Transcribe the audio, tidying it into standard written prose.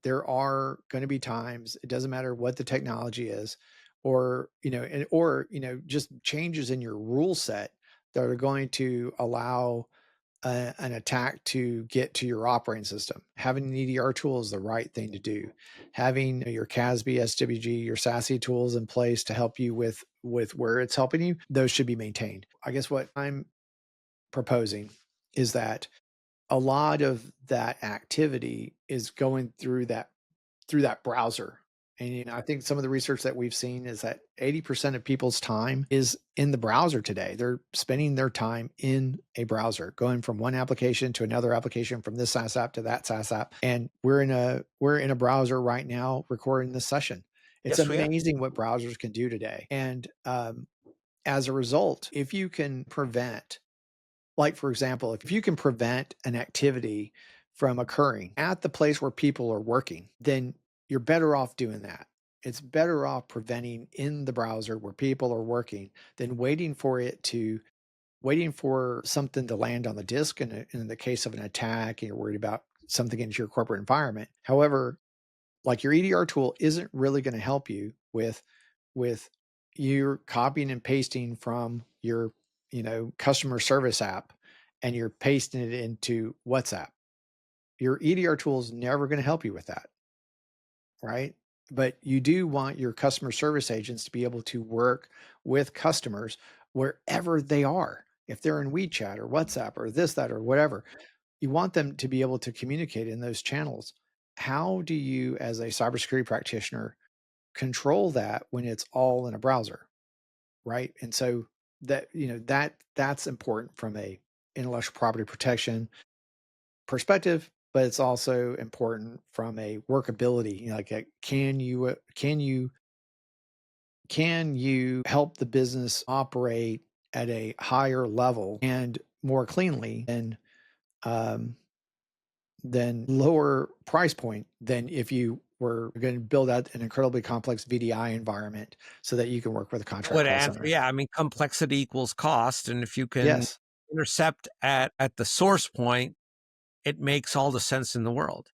there are going to be times, it doesn't matter what the technology is, or, or just changes in your rule set that are going to allow an attack to get to your operating system. Having an EDR tool is the right thing to do. Having your CASB, SWG, your SASE tools in place to help you with where it's helping you, those should be maintained. I guess what I'm proposing is that a lot of that activity is going through that browser. And I think some of the research that we've seen is that 80% of people's time is in the browser today. They're spending their time in a browser, going from one application to another application, from this SaaS app to that SaaS app. And we're in a browser right now recording this session. It's Yes, we are. amazing what browsers can do today. And as a result, if you can prevent, like, for example, if you can prevent an activity from occurring at the place where people are working, then you're better off doing that. It's better off preventing in the browser where people are working than waiting for something to land on the disk in the case of an attack and you're worried about something into your corporate environment. However, like, your EDR tool isn't really going to help you with you copying and pasting from your, customer service app and you're pasting it into WhatsApp. Your EDR tool is never going to help you with that, right? But you do want your customer service agents to be able to work with customers wherever they are. If they're in WeChat or WhatsApp or this, that, or whatever, you want them to be able to communicate in those channels. How do you, as a cybersecurity practitioner, control that when it's all in a browser, right? And so that's important from a intellectual property protection perspective, but it's also important from a workability. Like, can you help the business operate at a higher level and more cleanly um, than lower price point than if you were going to build out an incredibly complex VDI environment so that you can work with a I contract would call answer, center. yeah, I mean, complexity equals cost, and if you can Yes. intercept at the source point, it makes all the sense in the world.